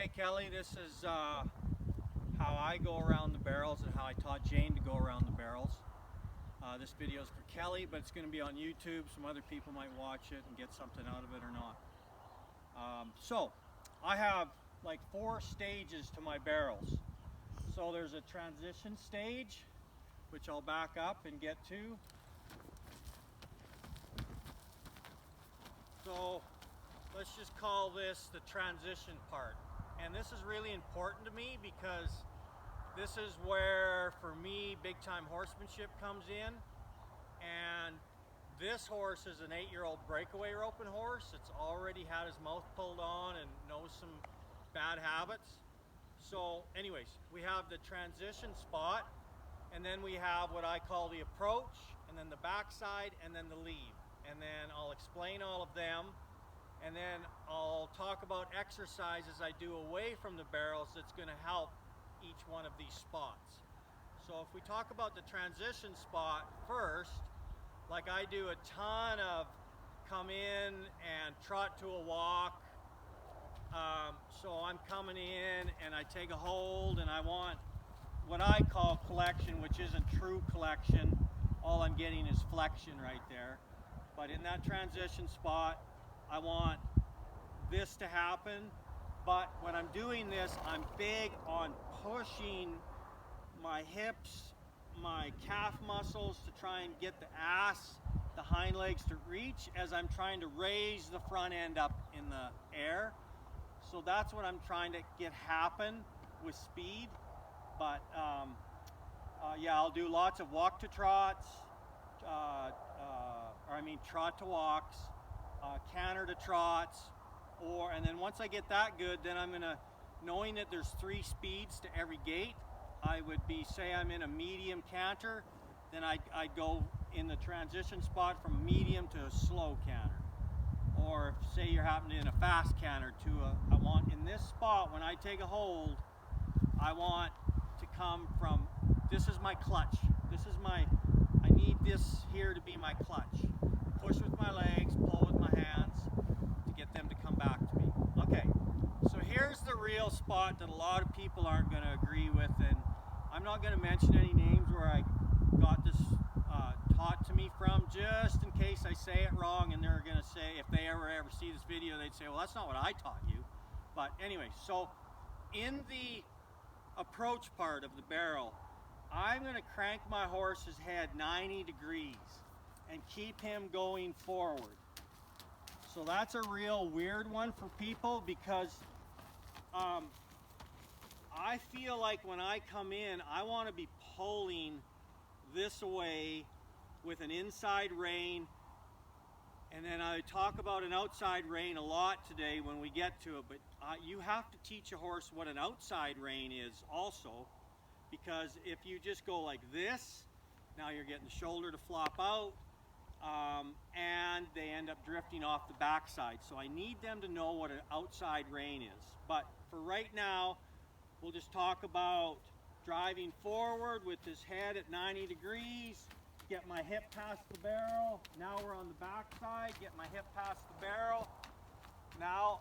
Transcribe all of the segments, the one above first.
Okay, Kelly, this is how I go around the barrels and how I taught Jane to go around the barrels. This video is for Kelly, but it's going to be on YouTube. Some other people might watch it and get something out of it or not. So, I have like 4 stages to my barrels. So there's a transition stage, which I'll back up and get to. So, let's just call this the transition part. And this is really important to me because this is where, for me, big time horsemanship comes in. And this horse is an 8-year-old breakaway roping horse. It's already had his mouth pulled on and knows some bad habits. So anyways, we have the transition spot, and then we have what I call the approach, and then the backside, and then the lead. And then I'll explain all of them. And then I'll talk about exercises I do away from the barrels that's going to help each one of these spots. So if we talk about the transition spot first, like I do a ton of come in and trot to a walk. So I'm coming in and I take a hold and I want what I call collection, which isn't true collection. All I'm getting is flexion right there. But in that transition spot, I want this to happen, but when I'm doing this, I'm big on pushing my hips, my calf muscles to try and get the ass, the hind legs to reach as I'm trying to raise the front end up in the air. So that's what I'm trying to get happen with speed. But yeah, I'll do lots of walk to trots, trot to walks, canter to trots, and then once I get that good, then I'm gonna, knowing that there's 3 speeds to every gait, I would be, say I'm in a medium canter, then I'd go in the transition spot from medium to a slow canter. Or if, say you're happening in a fast canter to I want in this spot, when I take a hold, I want to come from, this is my clutch. I need this here to be my clutch. Push with my legs, pull with my hands to get them to come back to me. Okay, so here's the real spot that a lot of people aren't going to agree with, and I'm not going to mention any names where I got this taught to me from, just in case I say it wrong, and they're going to say, if they ever see this video, they'd say, well, that's not what I taught you. But anyway, so in the approach part of the barrel, I'm going to crank my horse's head 90 degrees and keep him going forward. So that's a real weird one for people because I feel like when I come in, I want to be pulling this away with an inside rein, and then I talk about an outside rein a lot today when we get to it, but you have to teach a horse what an outside rein is also, because if you just go like this, now you're getting the shoulder to flop out, and they end up drifting off the backside. So I need them to know what an outside rein is. But for right now, we'll just talk about driving forward with this head at 90 degrees, get my hip past the barrel. Now we're on the backside, get my hip past the barrel. Now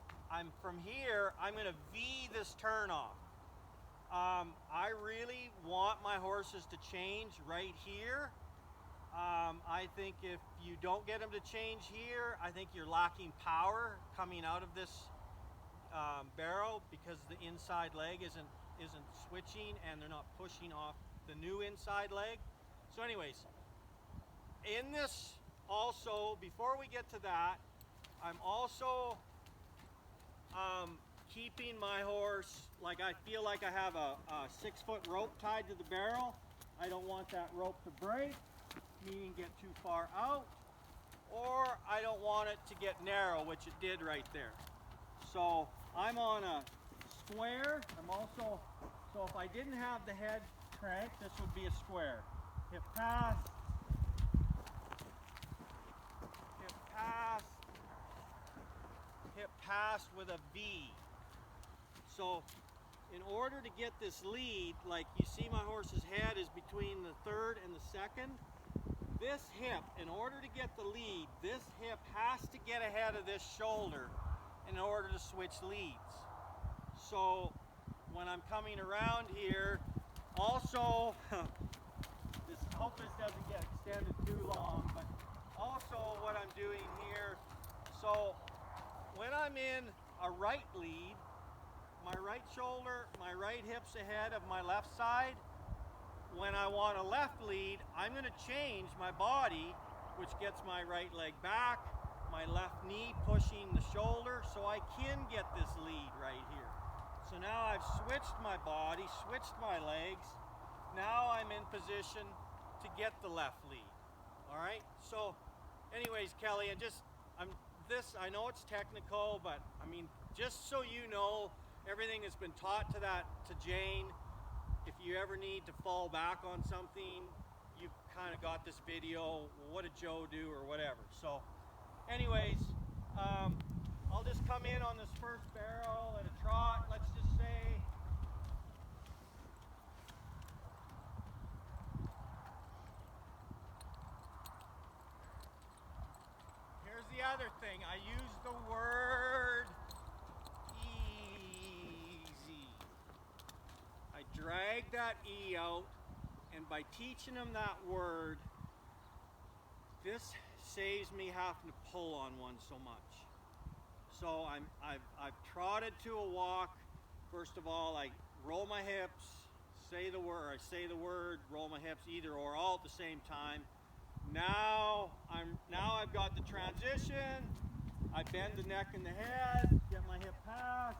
from here, I'm going to V this turn off. I really want my horses to change right here. I think if you don't get them to change here, I think you're lacking power coming out of this barrel because the inside leg isn't switching and they're not pushing off the new inside leg. So anyways, in this also, before we get to that, I'm also keeping my horse, like I feel like I have a 6-foot rope tied to the barrel. I don't want that rope to break, meaning get too far out, or I don't want it to get narrow, which it did right there. So I'm on a square. So if I didn't have the head cranked, this would be a square. Hip pass, hip pass, hip pass with a V. So in order to get this lead, like you see my horse's head is between the 3rd and the 2nd, this hip, in order to get the lead, this hip has to get ahead of this shoulder in order to switch leads. So when I'm coming around here, also, I hope this doesn't get extended too long, but also what I'm doing here, so when I'm in a right lead, my right shoulder, my right hip's ahead of my left side. When I want a left lead, I'm going to change my body, which gets my right leg back, my left knee pushing the shoulder, so I can get this lead right here. So now I've switched my body, switched my legs. Now I'm in position to get the left lead. All right. So, anyways, Kelly, I know it's technical, but I mean, just so you know, everything has been taught to Jane. If you ever need to fall back on something, you've kind of got this video. What did Joe do or whatever? So, anyways, I'll just come in on this first barrel at a trot. Let's just say. Here's the other thing. I use the word easy. I drag that E out, and by teaching them that word, this saves me having to pull on one so much. So I've trotted to a walk. First of all, I roll my hips, say the word, roll my hips, either or, all at the same time. Now I've got the transition. I bend the neck and the head, get my hip past,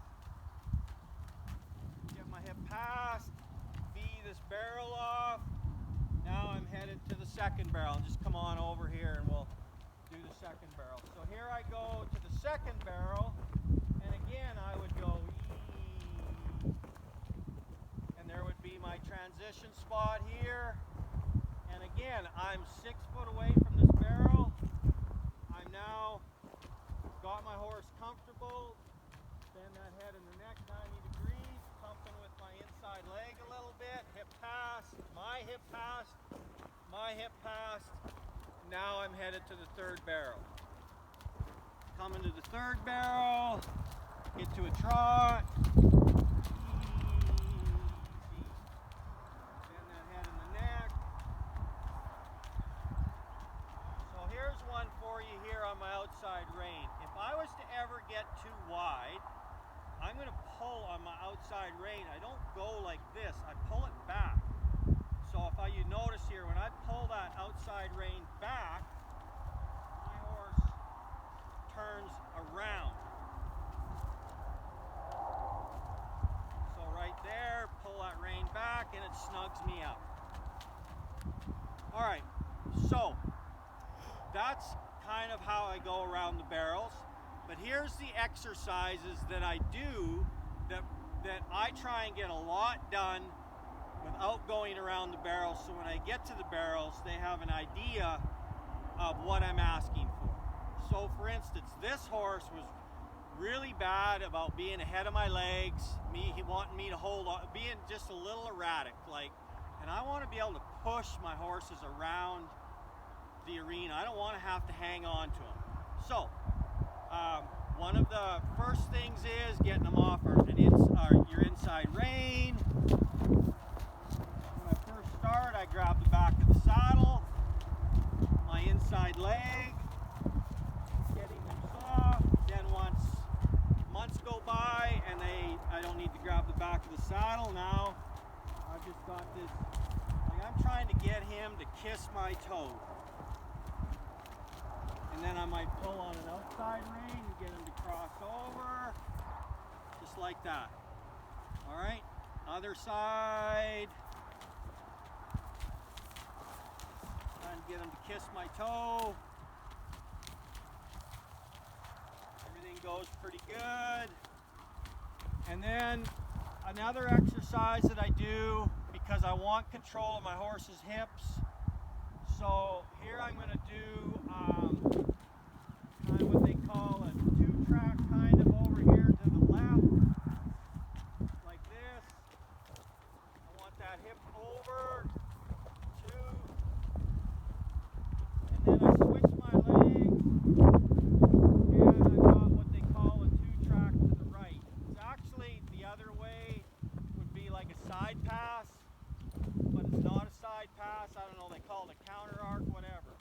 V this barrel off. Now I'm headed to the second barrel. Just come on over here and we'll do the second barrel. So here I go to the second barrel, and again I would go E, and there would be my transition spot here. And again, I'm 6 foot away from this barrel. I'm now got my horse comfortable. Bend that head and the neck 90 degrees, pumping with my inside leg a little bit. Hip pass, my hip pass, my hip pass. Now I'm headed to the third barrel. Coming to the third barrel, get to a trot. Outside rein. If I was to ever get too wide, I'm going to pull on my outside rein. I don't go like this. I pull it back. So if you notice here, when I pull that outside rein back, my horse turns around. So right there, pull that rein back and it snugs me out. All right, so that's kind of how I go around the barrels. But here's the exercises that I do that I try and get a lot done without going around the barrels, so when I get to the barrels they have an idea of what I'm asking for. So for instance, this horse was really bad about being ahead of my legs, he wanting me to hold on, being just a little erratic, and I want to be able to push my horses around the arena. I don't want to have to hang on to them. So one of the first things is getting them off your inside rein. When I first start, I grab the back of the saddle, my inside leg, getting them soft. Then once months go by and I don't need to grab the back of the saddle, now I've just got this, I'm trying to get him to kiss my toe. And then I might pull on an outside rein and get him to cross over, just like that. All right, other side. Trying to get him to kiss my toe. Everything goes pretty good. And then another exercise that I do, because I want control of my horse's hips. So here I'm going to do kind of what they call a two-track kind of over here to the left, like this. I want that hip over, two, and then I switch my legs, and I've got what they call a two-track to the right. It's actually the other like a side pass, but it's not a side pass. I don't know, they call it a counter arc, whatever.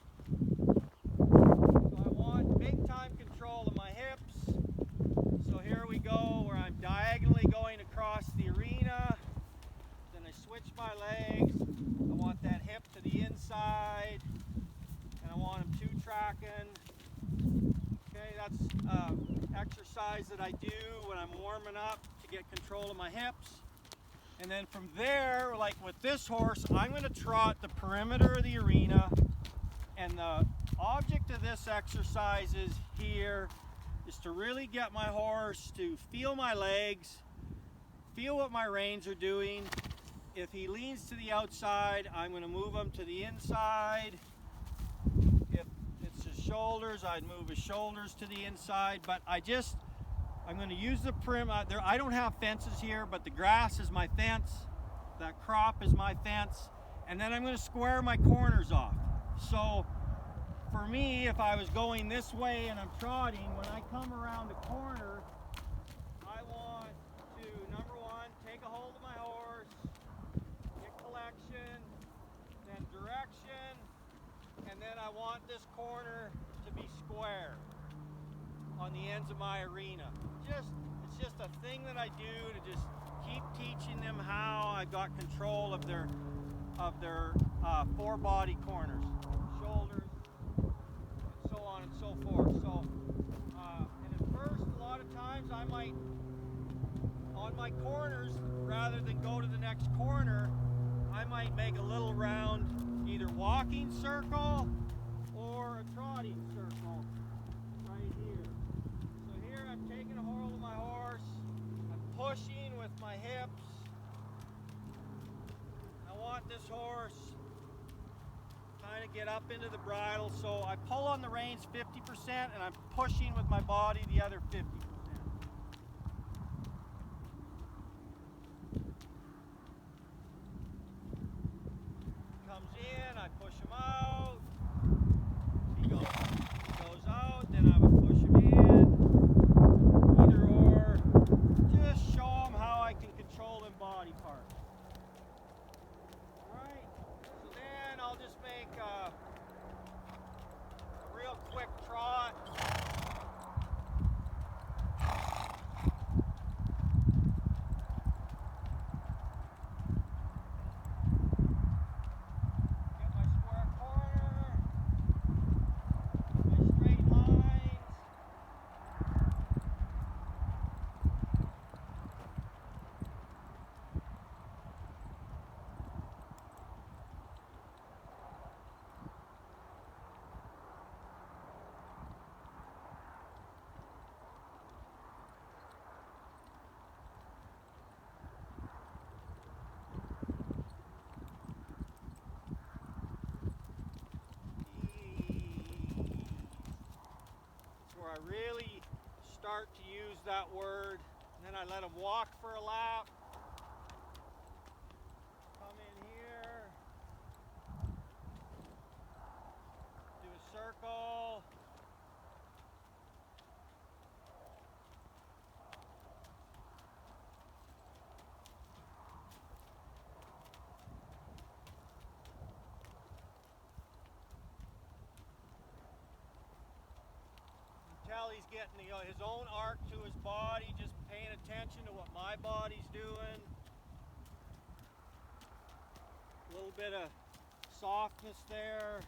So I want big time control of my hips. So here we go, where I'm diagonally going across the arena. Then I switch my legs. I want that hip to the inside, and I want them two tracking. Okay, that's exercise that I do when I'm warming up to get control of my hips. And then from there, like with this horse, I'm going to trot the perimeter of the arena. And the object of this exercise is here is to really get my horse to feel my legs, feel what my reins are doing. If he leans to the outside, I'm going to move him to the inside. If it's his shoulders, I'd move his shoulders to the inside. But I'm going to use the perimeter. I don't have fences here, but the grass is my fence. That crop is my fence. And then I'm going to square my corners off. So for me, if I was going this way and I'm trotting, when I come around the corner, I want to, number one, take a hold of my horse, get collection, then direction, and then I want this corner to be square on the ends of my arena. It's just a thing that I do to just keep teaching them how I got control of their four body corners, shoulders, and so on and so forth. So, and at first, a lot of times I might, on my corners, rather than go to the next corner, I might make a little round, either walking circle or a trotting circle right here. So here I'm taking a hold of my horse, I'm pushing with my hips. I want this horse kind of get up into the bridle, so I pull on the reins 50% and I'm pushing with my body the other 50%. Comes in, I push him out. He goes out, then I would push him in. Either or. Just show him how I can control them body parts. Alright, so then I'll just make a real quick trot. I really start to use that word, and then I let them walk for a lap. Come in here, do a circle. He's getting his own arc to his body, just paying attention to what my body's doing. A little bit of softness there.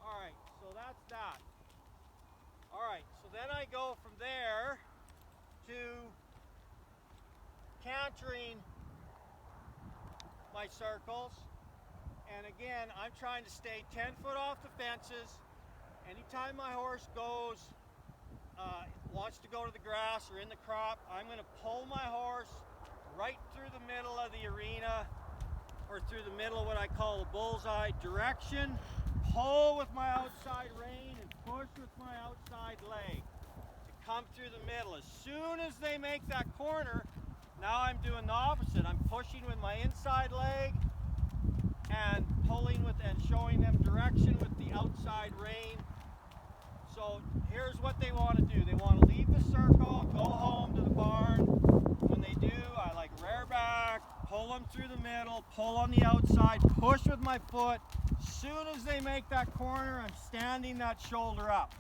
Alright, so that's that. Alright, so then I go from there to cantering my circles. And again, I'm trying to stay 10 foot off the fences. Anytime my horse goes, wants to go to the grass or in the crop, I'm going to pull my horse right through the middle of the arena, or through the middle of what I call the bullseye. Direction, pull with my outside rein and push with my outside leg to come through the middle. As soon as they make that corner, now I'm doing the opposite. I'm pushing with my inside leg and pulling with and showing them direction with the outside rein. So here's what they want to do. They want to leave the circle, go home, them to the barn. When they do, I like rear back, pull them through the middle, pull on the outside, push with my foot. As soon as they make that corner, I'm standing that shoulder up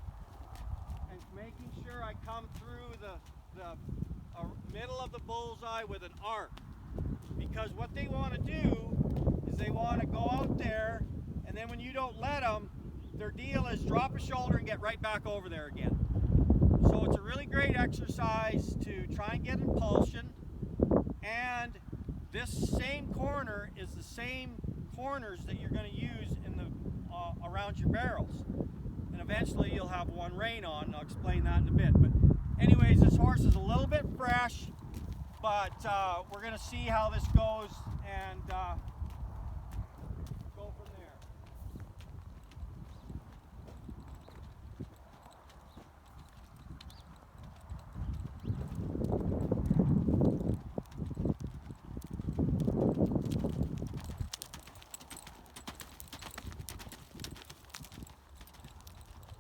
and making sure I come through the middle of the bullseye with an arc. Because what they want to do is they want to go out there, and then when you don't let them, their deal is drop a shoulder and get right back over there again. So it's a really great exercise to try and get impulsion, and this same corner is the same corners that you're going to use in the around your barrels, and eventually you'll have one rein on, and I'll explain that in a bit. But anyways, this horse is a little bit fresh, but we're going to see how this goes and go from there.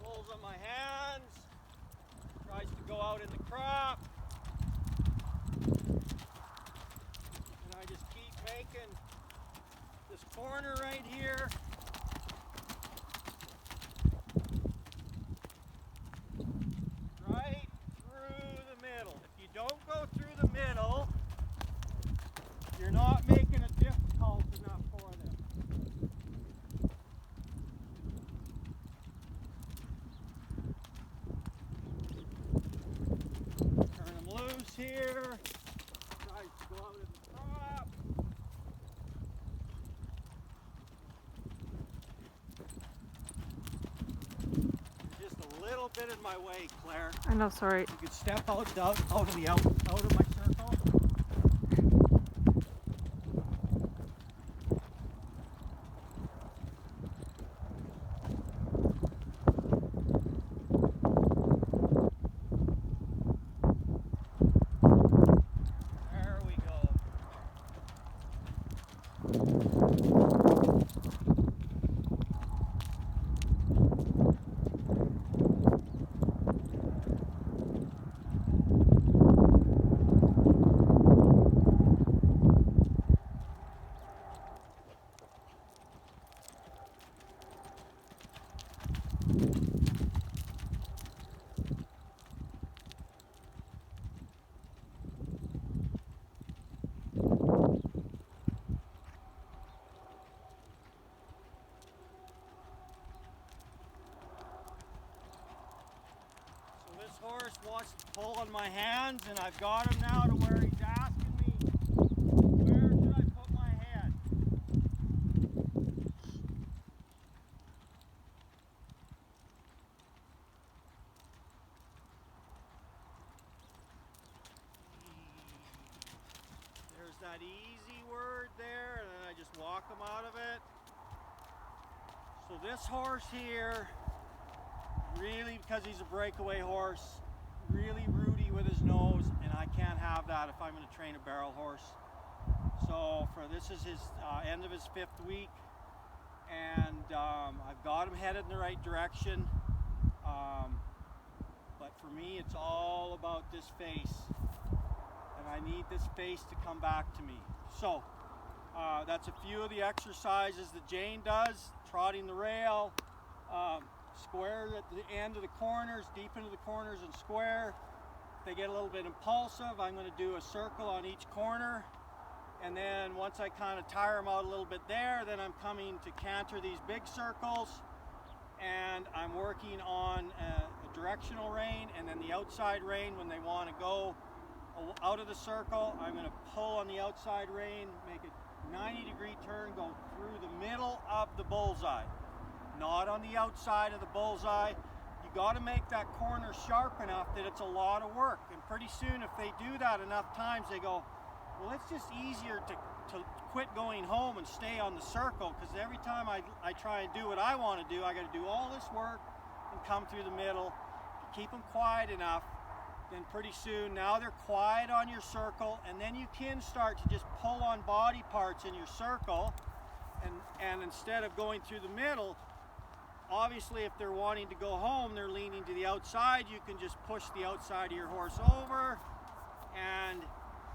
Pulls on my hands, tries to go out in the crop. And I just keep making this corner right here. Right through the middle. If you don't go through the middle, you're not making it difficult enough for them. Turn them loose here. Tries to go out in the crop. You're just a little bit in my way, Claire. I know, sorry. You could step out of my circle. There we go. So this horse wants to pull on my hands, and I've got him now to where he's asking me, where should I put my head? There's that easy word there, and then I just walk him out of it. So this horse here, really, because he's a breakaway horse, really rooty with his nose, and I can't have that if I'm going to train a barrel horse. So this is his end of his 5th week, and I've got him headed in the right direction. But for me, it's all about this face, and I need this face to come back to me. So that's a few of the exercises that Jane does: trotting the rail, square at the end of the corners, deep into the corners and square. If they get a little bit impulsive, I'm going to do a circle on each corner, and then once I kind of tire them out a little bit there, then I'm coming to canter these big circles, and I'm working on a directional rein, and then the outside rein when they want to go out of the circle. I'm going to pull on the outside rein, make a 90-degree turn, go through the middle of the bullseye, not on the outside of the bullseye. You got to make that corner sharp enough that it's a lot of work, and pretty soon if they do that enough times, they go, well, it's just easier to quit going home and stay on the circle, because every time I try and do what I want to do, I got to do all this work and come through the middle. If you keep them quiet enough, then pretty soon now they're quiet on your circle, and then you can start to just pull on body parts in your circle, and instead of going through the middle, obviously if they're wanting to go home, they're leaning to the outside, you can just push the outside of your horse over, and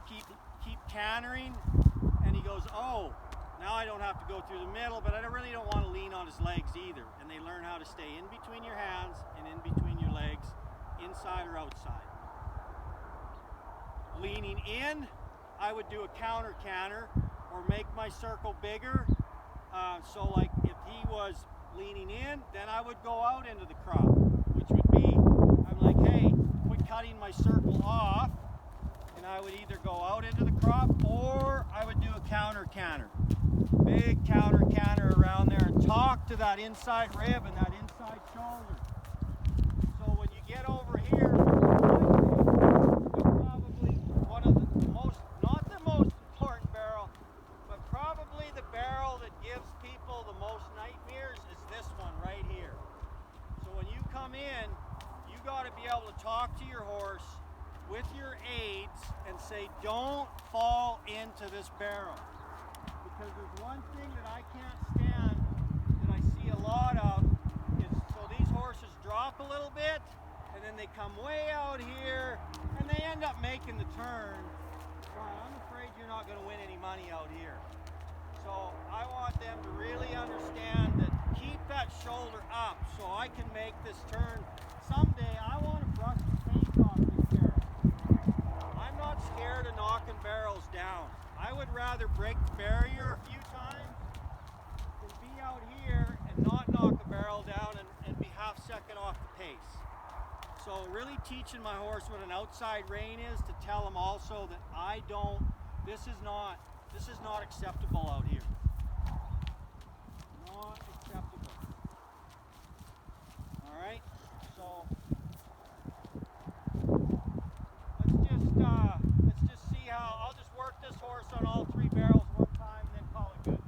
keep cantering, and he goes, oh, now I don't have to go through the middle, but I really don't want to lean on his legs either. And they learn how to stay in between your hands and in between your legs, inside or outside. Leaning in, I would do a counter canter or make my circle bigger. So like if he was leaning in, then I would go out into the crop, which would be, I'm like, hey, quit cutting my circle off, and I would either go out into the crop or I would do a counter canter. Big counter canter around there and talk to that inside rib and that inside shoulder. So when you get over here, probably one of the most, not the most important barrel, but probably the barrel that gives people the most nightmares is this one right here. So when you come in, you got to be able to talk to your horse with your aids and say, don't fall into this barrel. Because there's one thing that I can't stand that I see a lot of is, so these horses drop a little bit and then they come way out here and they end up making the turn. Well, I'm afraid you're not going to win any money out here. So I want them to really understand that keep that shoulder up so I can make this turn. Someday I want to brush the paint off this barrel. I'm not scared of knocking barrels down. I would rather break the barrier a few times than be out here and not knock the barrel down and be half second off the pace. So really teaching my horse what an outside rein is, to tell him also that this is not acceptable out here. Not acceptable. All right, so let's just see how, I'll just work this horse on all three barrels one time and then call it good.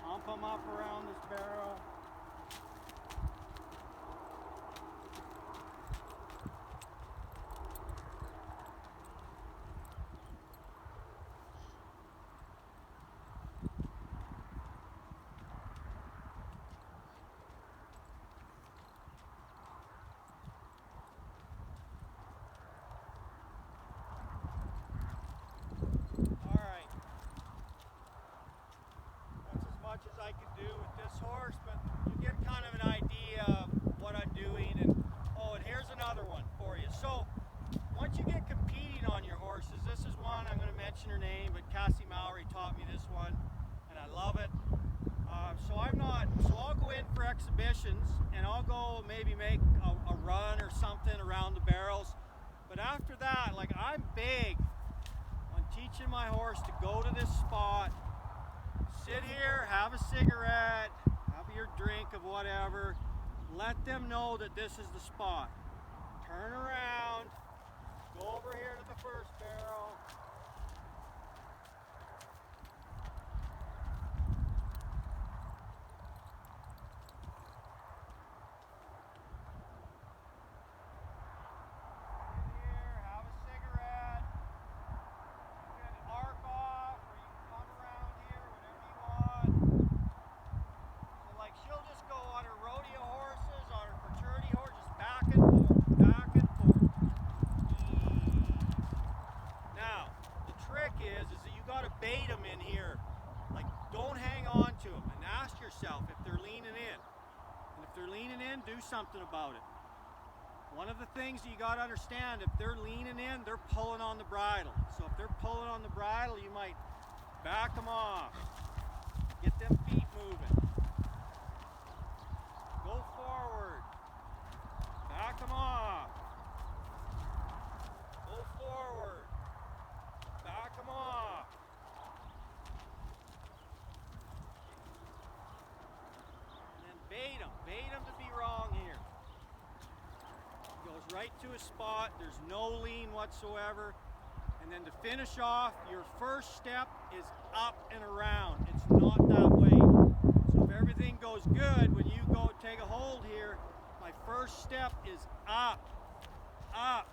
Pump them up around this barrel. As I can do with this horse, but you get kind of an idea of what I'm doing. And here's another one for you. So once you get competing on your horses, this is one, I'm going to mention her name, but Cassie Mowry taught me this one and I love it. So I'll go in for exhibitions and I'll go maybe make a run or something around the barrels, but after that, like, I'm big on teaching my horse to go to this spot, sit here, have a cigarette, have your drink of whatever, let them know that this is the spot. Turn around, go over here to the first barrel. Bait them in here. Like, don't hang on to them and ask yourself if they're leaning in. And if they're leaning in, do something about it. One of the things you got to understand, if they're leaning in, they're pulling on the bridle. So if they're pulling on the bridle, you might back them off. Get them feet moving. Go forward. Back them off. Go forward. Back them off. And then bait them. Bait them to be wrong here. Goes right to a spot. There's no lean whatsoever. And then to finish off, your first step is up and around. It's not that way. So if everything goes good, when you go take a hold here, my first step is up, up,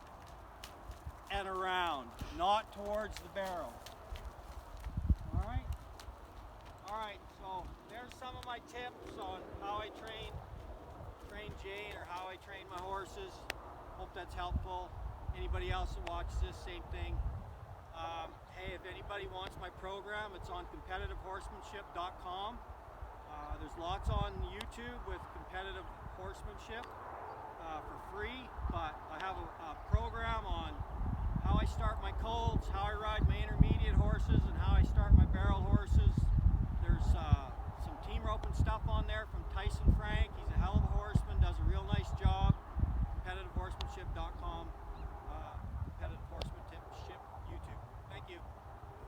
and around, not towards the barrel. All right? All right, so there's some of my tips on how I train Jane, or how I train my horses. Hope that's helpful. Anybody else that watches this, same thing. Hey, if anybody wants my program, it's on competitivehorsemanship.com. There's lots on YouTube with competitive horsemanship for free, but I have a